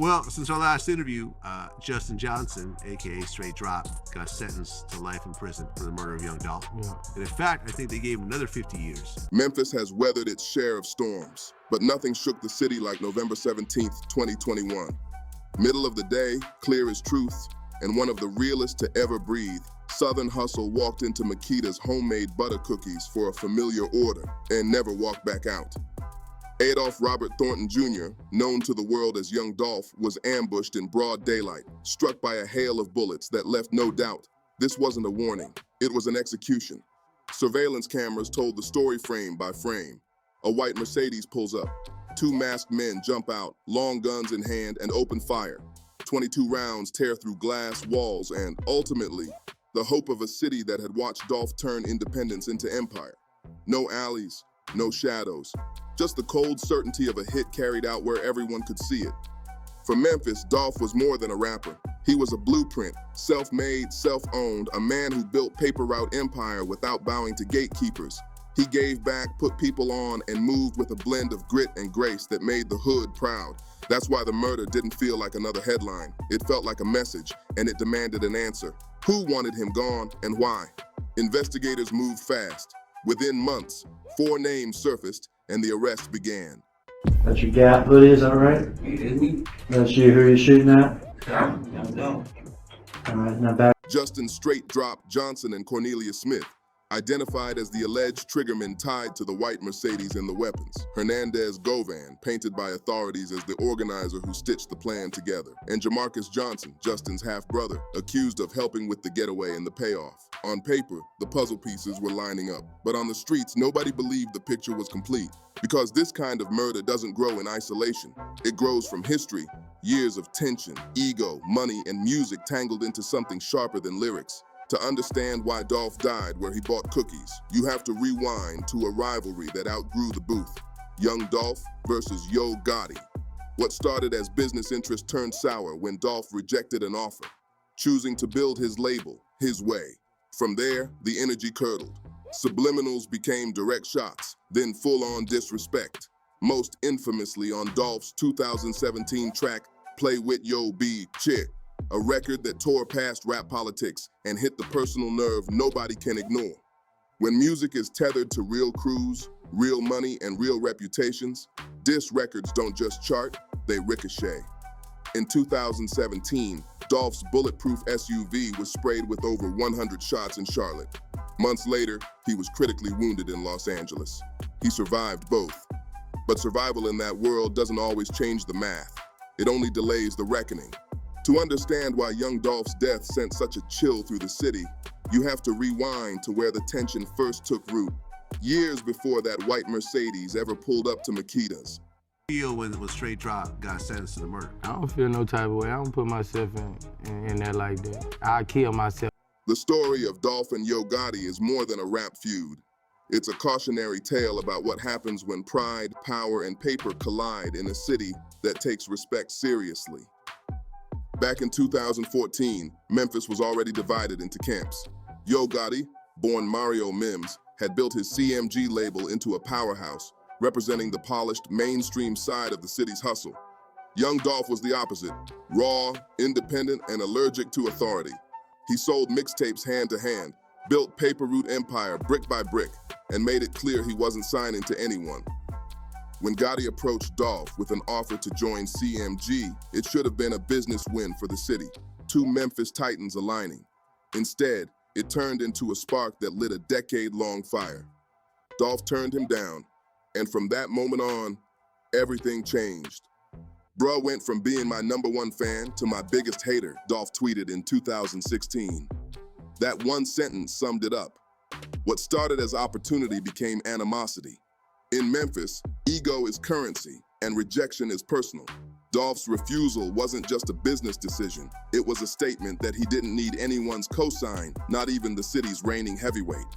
Well, since our last interview, Justin Johnson, aka Straight Drop, got sentenced to life in prison for the murder of Young Dolph. Yeah. And in fact, I think they gave him another 50 years. Memphis has weathered its share of storms, but nothing shook the city like November 17th, 2021. Middle of the day, clear as truth, and one of the realest to ever breathe, Southern Hustle walked into Makita's homemade butter cookies for a familiar order and never walked back out. Adolph Robert Thornton Jr., known to the world as Young Dolph, was ambushed in broad daylight, struck by a hail of bullets that left no doubt. This wasn't a warning, it was an execution. Surveillance cameras told the story frame by frame. A white Mercedes pulls up. Two masked men jump out, long guns in hand, and open fire. 22 rounds tear through glass walls and, ultimately, the hope of a city that had watched Dolph turn independence into empire. No alleys, no shadows. Just the cold certainty of a hit carried out where everyone could see it. For Memphis, Dolph was more than a rapper. He was a blueprint, self-made, self-owned, a man who built paper route empire without bowing to gatekeepers. He gave back, put people on, and moved with a blend of grit and grace that made the hood proud. That's why the murder didn't feel like another headline. It felt like a message, and it demanded an answer. Who wanted him gone, and why? Investigators moved fast. Within months, 4 names surfaced, and the arrest began. That's your Gap hoodie, is that right? That's you, who are you shooting at? No. All right, now back. Justin Straight Drop Johnson and Cornelia Smith, identified as the alleged triggermen tied to the white Mercedes and the weapons. Hernandez Govan, painted by authorities as the organizer who stitched the plan together. And Jamarcus Johnson, Justin's half-brother, accused of helping with the getaway and the payoff. On paper, the puzzle pieces were lining up. But on the streets, nobody believed the picture was complete. Because this kind of murder doesn't grow in isolation. It grows from history, years of tension, ego, money, and music tangled into something sharper than lyrics. To understand why Dolph died where he bought cookies, you have to rewind to a rivalry that outgrew the booth. Young Dolph versus Yo Gotti. What started as business interest turned sour when Dolph rejected an offer, choosing to build his label his way. From there, the energy curdled. Subliminals became direct shots, then full-on disrespect. Most infamously on Dolph's 2017 track, Play With Yo Be Chick. A record that tore past rap politics and hit the personal nerve nobody can ignore. When music is tethered to real crews, real money, and real reputations, diss records don't just chart, they ricochet. In 2017, Dolph's bulletproof SUV was sprayed with over 100 shots in Charlotte. Months later, he was critically wounded in Los Angeles. He survived both. But survival in that world doesn't always change the math. It only delays the reckoning. To understand why Young Dolph's death sent such a chill through the city, you have to rewind to where the tension first took root, years before that white Mercedes ever pulled up to Makita's. Feel when Straight Drop got sentenced to the murder? I don't feel no type of way. I don't put myself in that like that. I kill myself. The story of Dolph and Yo Gotti is more than a rap feud. It's a cautionary tale about what happens when pride, power, and paper collide in a city that takes respect seriously. Back in 2014, Memphis was already divided into camps. Yo Gotti, born Mario Mims, had built his CMG label into a powerhouse, representing the polished, mainstream side of the city's hustle. Young Dolph was the opposite, raw, independent, and allergic to authority. He sold mixtapes hand to hand, built paper route empire brick by brick, and made it clear he wasn't signing to anyone. When Gotti approached Dolph with an offer to join CMG, it should have been a business win for the city, 2 Memphis titans aligning. Instead, it turned into a spark that lit a decade-long fire. Dolph turned him down, and from that moment on, everything changed. Bruh went from being my #1 fan to my biggest hater, Dolph tweeted in 2016. That one sentence summed it up. What started as opportunity became animosity. In Memphis, ego is currency and rejection is personal. Dolph's refusal wasn't just a business decision. It was a statement that he didn't need anyone's cosign, not even the city's reigning heavyweight.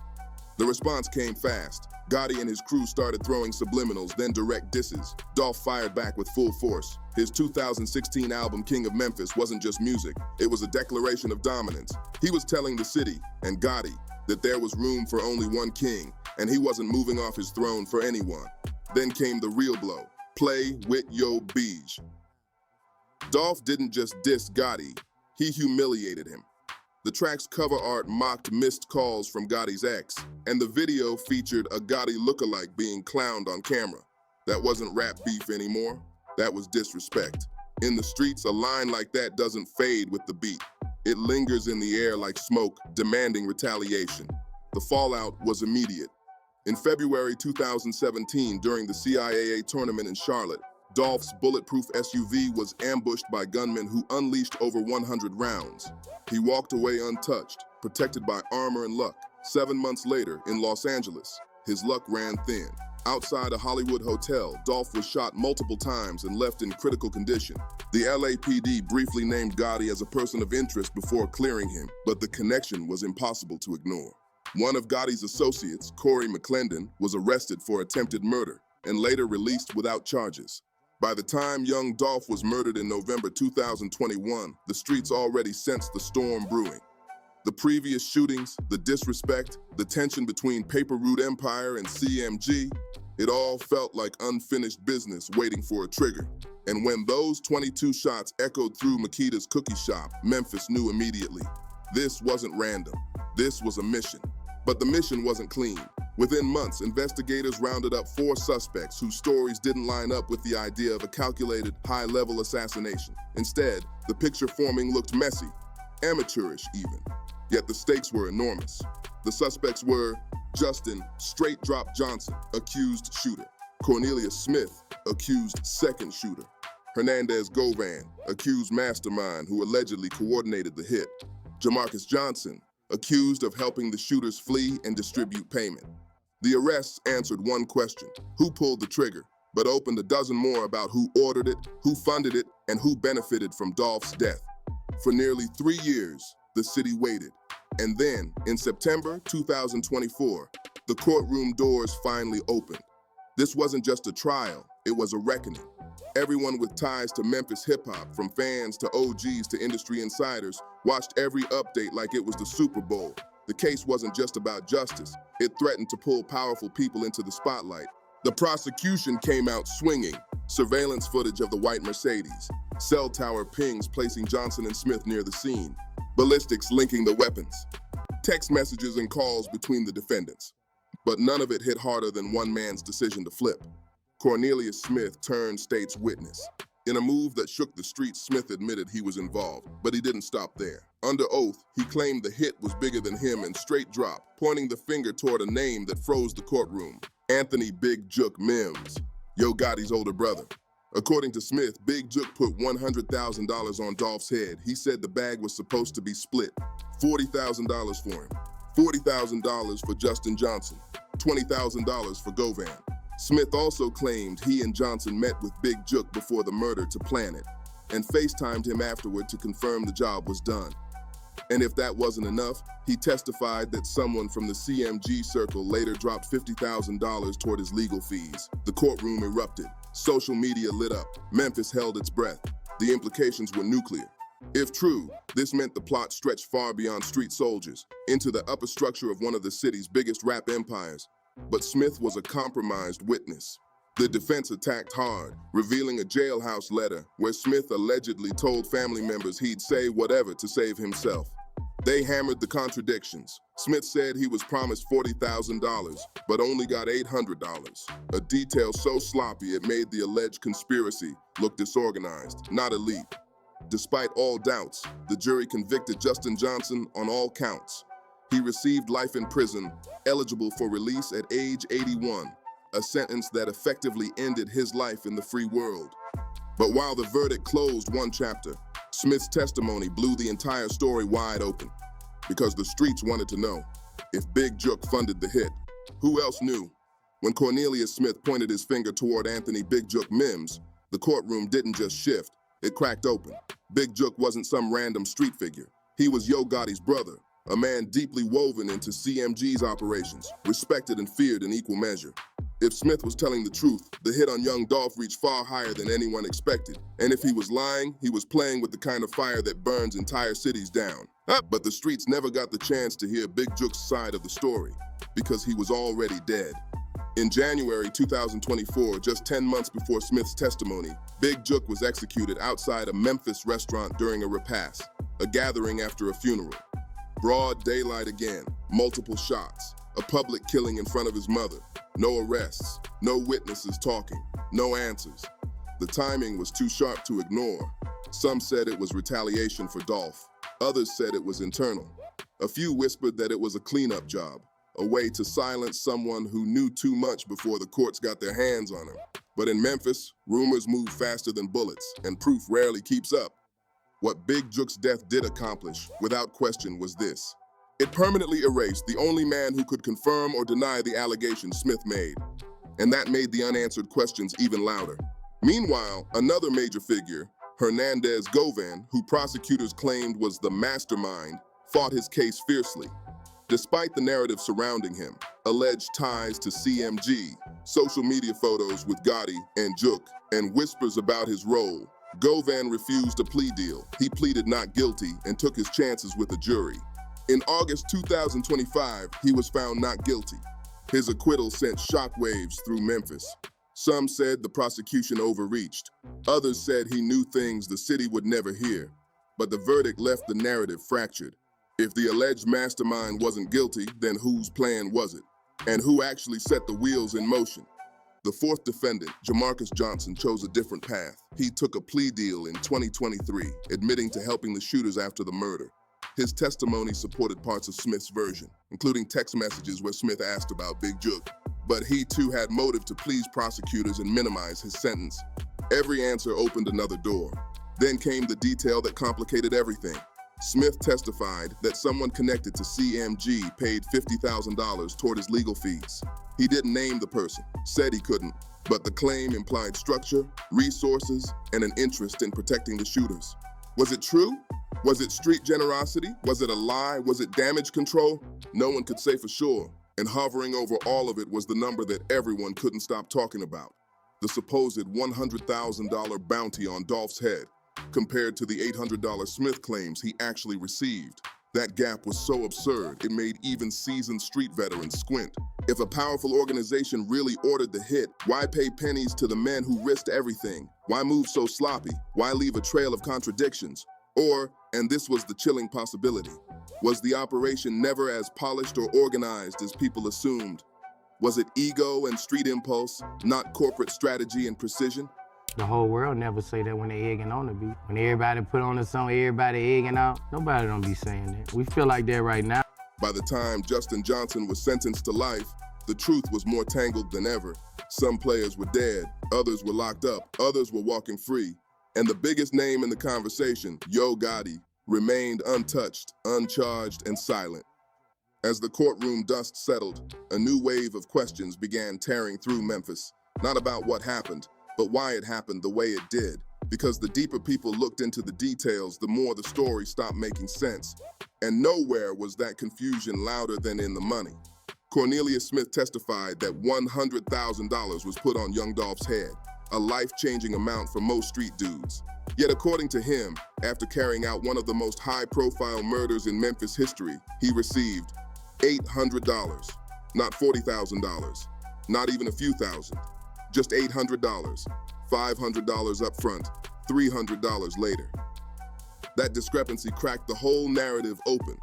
The response came fast. Gotti and his crew started throwing subliminals, then direct disses. Dolph fired back with full force. His 2016 album, King of Memphis, wasn't just music. It was a declaration of dominance. He was telling the city, and Gotti, that there was room for only one king, and he wasn't moving off his throne for anyone. Then came the real blow. Play with Yo Beej. Dolph didn't just diss Gotti, he humiliated him. The track's cover art mocked missed calls from Gotti's ex, and the video featured a Gotti lookalike being clowned on camera. That wasn't rap beef anymore, that was disrespect. In the streets, a line like that doesn't fade with the beat. It lingers in the air like smoke, demanding retaliation. The fallout was immediate. In February 2017, during the CIAA tournament in Charlotte, Dolph's bulletproof SUV was ambushed by gunmen who unleashed over 100 rounds. He walked away untouched, protected by armor and luck. 7 months later, in Los Angeles, his luck ran thin. Outside a Hollywood hotel, Dolph was shot multiple times and left in critical condition. The LAPD briefly named Gotti as a person of interest before clearing him, but the connection was impossible to ignore. One of Gotti's associates, Corey McClendon, was arrested for attempted murder and later released without charges. By the time Young Dolph was murdered in November 2021, the streets already sensed the storm brewing. The previous shootings, the disrespect, the tension between Paper Route Empire and CMG, it all felt like unfinished business waiting for a trigger. And when those 22 shots echoed through Makita's cookie shop, Memphis knew immediately. This wasn't random. This was a mission. But the mission wasn't clean. Within months, investigators rounded up 4 suspects whose stories didn't line up with the idea of a calculated, high-level assassination. Instead, the picture forming looked messy, amateurish even. Yet the stakes were enormous. The suspects were Justin "Straight Drop" Johnson, accused shooter; Cornelius Smith, accused second shooter; Hernandez Govan, accused mastermind who allegedly coordinated the hit; Jamarcus Johnson, accused of helping the shooters flee and distribute payment. The arrests answered one question: who pulled the trigger? But opened a dozen more about who ordered it, who funded it, and who benefited from Dolph's death. For nearly 3 years, the city waited. And then, in September 2024, the courtroom doors finally opened. This wasn't just a trial, it was a reckoning. Everyone with ties to Memphis hip-hop, from fans to OGs to industry insiders, watched every update like it was the Super Bowl. The case wasn't just about justice, it threatened to pull powerful people into the spotlight. The prosecution came out swinging. Surveillance footage of the white Mercedes, cell tower pings placing Johnson and Smith near the scene, ballistics linking the weapons, text messages and calls between the defendants. But none of it hit harder than one man's decision to flip. Cornelius Smith turned state's witness. In a move that shook the streets, Smith admitted he was involved, but he didn't stop there. Under oath, he claimed the hit was bigger than him and straight drop, pointing the finger toward a name that froze the courtroom: Anthony Big Jook Mims, Yo Gotti's older brother. According to Smith, Big Jook put $100,000 on Dolph's head. He said the bag was supposed to be split. $40,000 for him, $40,000 for Justin Johnson, $20,000 for Govan. Smith also claimed he and Johnson met with Big Jook before the murder to plan it, and FaceTimed him afterward to confirm the job was done. And if that wasn't enough, he testified that someone from the CMG circle later dropped $50,000 toward his legal fees. The courtroom erupted. Social media lit up. Memphis held its breath. The implications were nuclear. If true, this meant the plot stretched far beyond street soldiers, into the upper structure of one of the city's biggest rap empires. But Smith was a compromised witness. The defense attacked hard, revealing a jailhouse letter where Smith allegedly told family members he'd say whatever to save himself. They hammered the contradictions. Smith said he was promised $40,000, but only got $800, a detail so sloppy it made the alleged conspiracy look disorganized, not elite. Despite all doubts, the jury convicted Justin Johnson on all counts. He received life in prison, eligible for release at age 81, a sentence that effectively ended his life in the free world. But while the verdict closed one chapter, Smith's testimony blew the entire story wide open, because the streets wanted to know if Big Jook funded the hit. Who else knew? When Cornelius Smith pointed his finger toward Anthony Big Jook Mims, the courtroom didn't just shift, it cracked open. Big Jook wasn't some random street figure. He was Yo Gotti's brother, a man deeply woven into CMG's operations, respected and feared in equal measure. If Smith was telling the truth, the hit on Young Dolph reached far higher than anyone expected. And if he was lying, he was playing with the kind of fire that burns entire cities down. But the streets never got the chance to hear Big Jook's side of the story, because he was already dead. In January 2024, just 10 months before Smith's testimony, Big Jook was executed outside a Memphis restaurant during a repast, a gathering after a funeral. Broad daylight again, multiple shots, a public killing in front of his mother, no arrests, no witnesses talking, no answers. The timing was too sharp to ignore. Some said it was retaliation for Dolph. Others said it was internal. A few whispered that it was a cleanup job, a way to silence someone who knew too much before the courts got their hands on him. But in Memphis, rumors move faster than bullets, and proof rarely keeps up. What Big Jook's death did accomplish, without question, was this. It permanently erased the only man who could confirm or deny the allegations Smith made. And that made the unanswered questions even louder. Meanwhile, another major figure, Hernandez Govan, who prosecutors claimed was the mastermind, fought his case fiercely. Despite the narrative surrounding him, alleged ties to CMG, social media photos with Gotti and Jook, and whispers about his role, Govan refused a plea deal. He pleaded not guilty and took his chances with a jury. In August 2025, he was found not guilty. His acquittal sent shockwaves through Memphis. Some said the prosecution overreached. Others said he knew things the city would never hear. But the verdict left the narrative fractured. If the alleged mastermind wasn't guilty, then whose plan was it? And who actually set the wheels in motion? The fourth defendant, Jamarcus Johnson, chose a different path. He took a plea deal in 2023, admitting to helping the shooters after the murder. His testimony supported parts of Smith's version, including text messages where Smith asked about Big Jook. But he too had motive to please prosecutors and minimize his sentence. Every answer opened another door. Then came the detail that complicated everything. Smith testified that someone connected to CMG paid $50,000 toward his legal fees. He didn't name the person, said he couldn't, but the claim implied structure, resources, and an interest in protecting the shooters. Was it true? Was it street generosity? Was it a lie? Was it damage control? No one could say for sure. And hovering over all of it was the number that everyone couldn't stop talking about. The supposed $100,000 bounty on Dolph's head, compared to the $800 Smith claims he actually received. That gap was so absurd, it made even seasoned street veterans squint. If a powerful organization really ordered the hit, why pay pennies to the men who risked everything? Why move so sloppy? Why leave a trail of contradictions? Or, and this was the chilling possibility, was the operation never as polished or organized as people assumed? Was it ego and street impulse, not corporate strategy and precision? The whole world never say that when they egging on the beat. When everybody put on the song, everybody egging out, nobody don't be saying that. We feel like that right now. By the time Justin Johnson was sentenced to life, the truth was more tangled than ever. Some players were dead, others were locked up, others were walking free. And the biggest name in the conversation, Yo Gotti, remained untouched, uncharged, and silent. As the courtroom dust settled, a new wave of questions began tearing through Memphis. Not about what happened, but why it happened the way it did. Because the deeper people looked into the details, the more the story stopped making sense. And nowhere was that confusion louder than in the money. Cornelius Smith testified that $100,000 was put on Young Dolph's head, a life-changing amount for most street dudes. Yet according to him, after carrying out one of the most high-profile murders in Memphis history, he received $800, not $40,000, not even a few thousand. Just $800, $500 up front, $300 later. That discrepancy cracked the whole narrative open.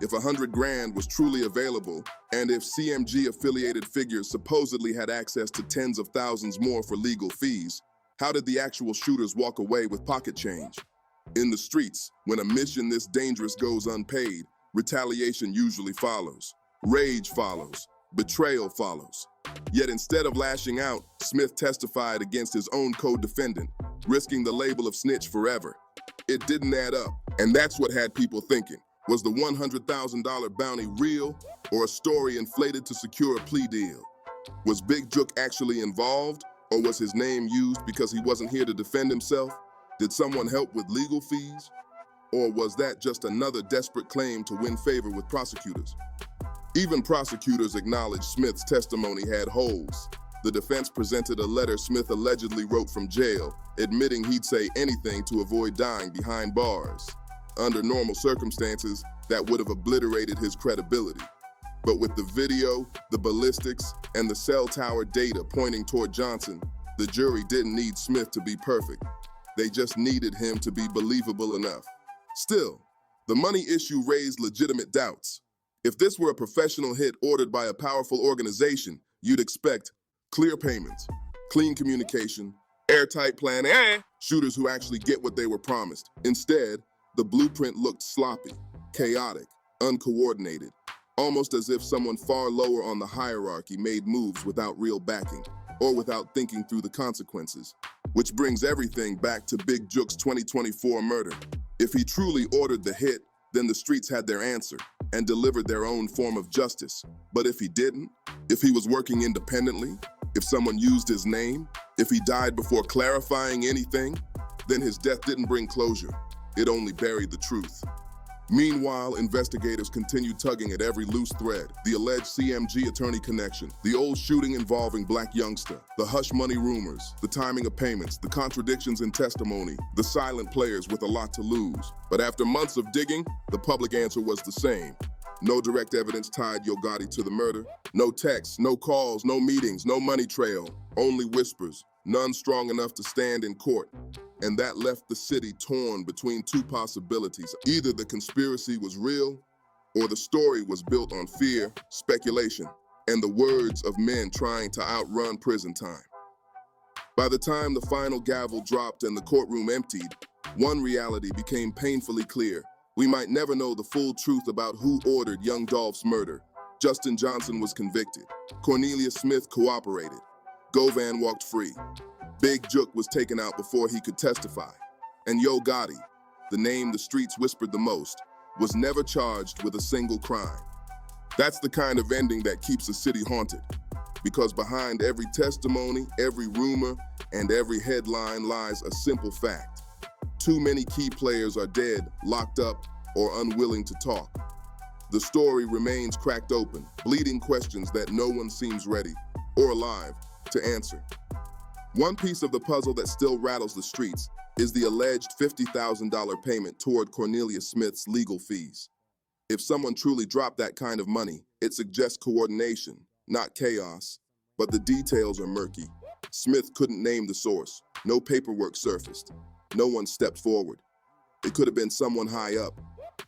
If $100,000 was truly available, and if CMG-affiliated figures supposedly had access to tens of thousands more for legal fees, how did the actual shooters walk away with pocket change? In the streets, when a mission this dangerous goes unpaid, retaliation usually follows. Rage follows. Betrayal follows. Yet instead of lashing out, Smith testified against his own co-defendant, risking the label of snitch forever. It didn't add up, and that's what had people thinking. Was the $100,000 bounty real, or a story inflated to secure a plea deal? Was Big Jook actually involved, or was his name used because he wasn't here to defend himself? Did someone help with legal fees? Or was that just another desperate claim to win favor with prosecutors? Even prosecutors acknowledged Smith's testimony had holes. The defense presented a letter Smith allegedly wrote from jail, admitting he'd say anything to avoid dying behind bars. Under normal circumstances, that would have obliterated his credibility. But with the video, the ballistics, and the cell tower data pointing toward Johnson, the jury didn't need Smith to be perfect. They just needed him to be believable enough. Still, the money issue raised legitimate doubts. If this were a professional hit ordered by a powerful organization, you'd expect clear payments, clean communication, airtight planning, shooters who actually get what they were promised. Instead, the blueprint looked sloppy, chaotic, uncoordinated, almost as if someone far lower on the hierarchy made moves without real backing or without thinking through the consequences. Which brings everything back to Big Jook's 2024 murder. If he truly ordered the hit, then the streets had their answer and delivered their own form of justice. But if he didn't, if he was working independently, if someone used his name, if he died before clarifying anything, then his death didn't bring closure. It only buried the truth. Meanwhile, investigators continued tugging at every loose thread: the alleged CMG attorney connection, the old shooting involving black youngster, the hush money rumors, the timing of payments, the contradictions in testimony, the silent players with a lot to lose. But after months of digging, the public answer was the same. No direct evidence tied Yo Gotti to the murder. No texts, no calls, no meetings, no money trail. Only whispers, none strong enough to stand in court. And that left the city torn between two possibilities. Either the conspiracy was real, or the story was built on fear, speculation, and the words of men trying to outrun prison time. By the time the final gavel dropped and the courtroom emptied, one reality became painfully clear. We might never know the full truth about who ordered Young Dolph's murder. Justin Johnson was convicted. Cornelius Smith cooperated. Govan walked free. Big Jook was taken out before he could testify. And Yo Gotti, the name the streets whispered the most, was never charged with a single crime. That's the kind of ending that keeps a city haunted. Because behind every testimony, every rumor, and every headline lies a simple fact. Too many key players are dead, locked up, or unwilling to talk. The story remains cracked open, bleeding questions that no one seems ready or alive to answer. One piece of the puzzle that still rattles the streets is the alleged $50,000 payment toward Cornelius Smith's legal fees. If someone truly dropped that kind of money, it suggests coordination, not chaos, but the details are murky. Smith couldn't name the source. No paperwork surfaced. No one stepped forward. It could have been someone high up.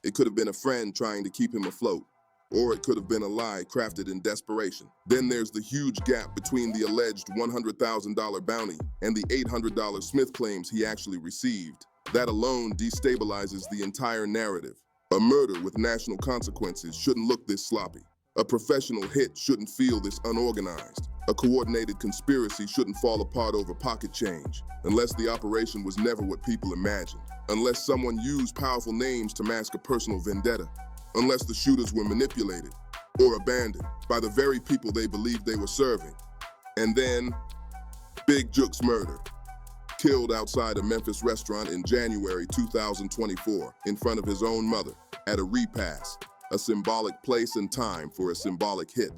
It could have been a friend trying to keep him afloat. Or it could have been a lie crafted in desperation. Then there's the huge gap between the alleged $100,000 bounty and the $800 Smith claims he actually received. That alone destabilizes the entire narrative. A murder with national consequences shouldn't look this sloppy. A professional hit shouldn't feel this unorganized. A coordinated conspiracy shouldn't fall apart over pocket change, unless the operation was never what people imagined. Unless someone used powerful names to mask a personal vendetta. Unless the shooters were manipulated or abandoned by the very people they believed they were serving. And then, Big Jook's murder. Killed outside a Memphis restaurant in January 2024 in front of his own mother at a repast, a symbolic place and time for a symbolic hit.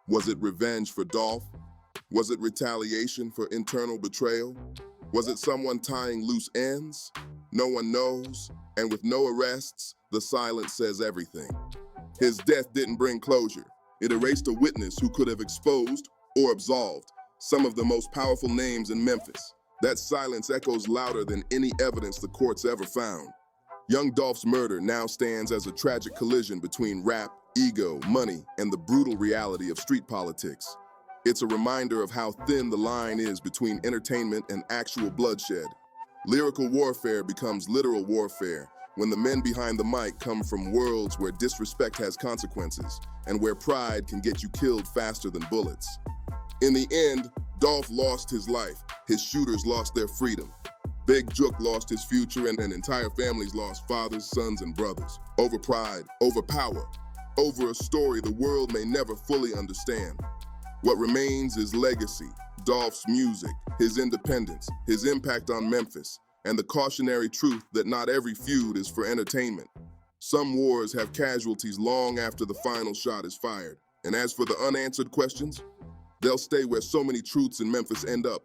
Was it revenge for Dolph? Was it retaliation for internal betrayal? Was it someone tying loose ends? No one knows, and with no arrests, the silence says everything. His death didn't bring closure. It erased a witness who could have exposed or absolved some of the most powerful names in Memphis. That silence echoes louder than any evidence the courts ever found. Young Dolph's murder now stands as a tragic collision between rap, ego, money, and the brutal reality of street politics. It's a reminder of how thin the line is between entertainment and actual bloodshed. Lyrical warfare becomes literal warfare when the men behind the mic come from worlds where disrespect has consequences and where pride can get you killed faster than bullets. In the end, Dolph lost his life. His shooters lost their freedom. Big Jook lost his future, and entire families lost fathers, sons, and brothers. Over pride, over power, over a story the world may never fully understand. What remains is legacy, Dolph's music, his independence, his impact on Memphis, and the cautionary truth that not every feud is for entertainment. Some wars have casualties long after the final shot is fired. And as for the unanswered questions, they'll stay where so many truths in Memphis end up,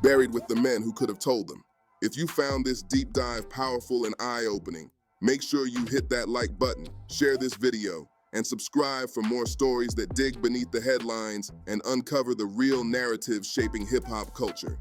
buried with the men who could have told them. If you found this deep dive powerful and eye-opening, make sure you hit that like button, share this video, and subscribe for more stories that dig beneath the headlines and uncover the real narratives shaping hip-hop culture.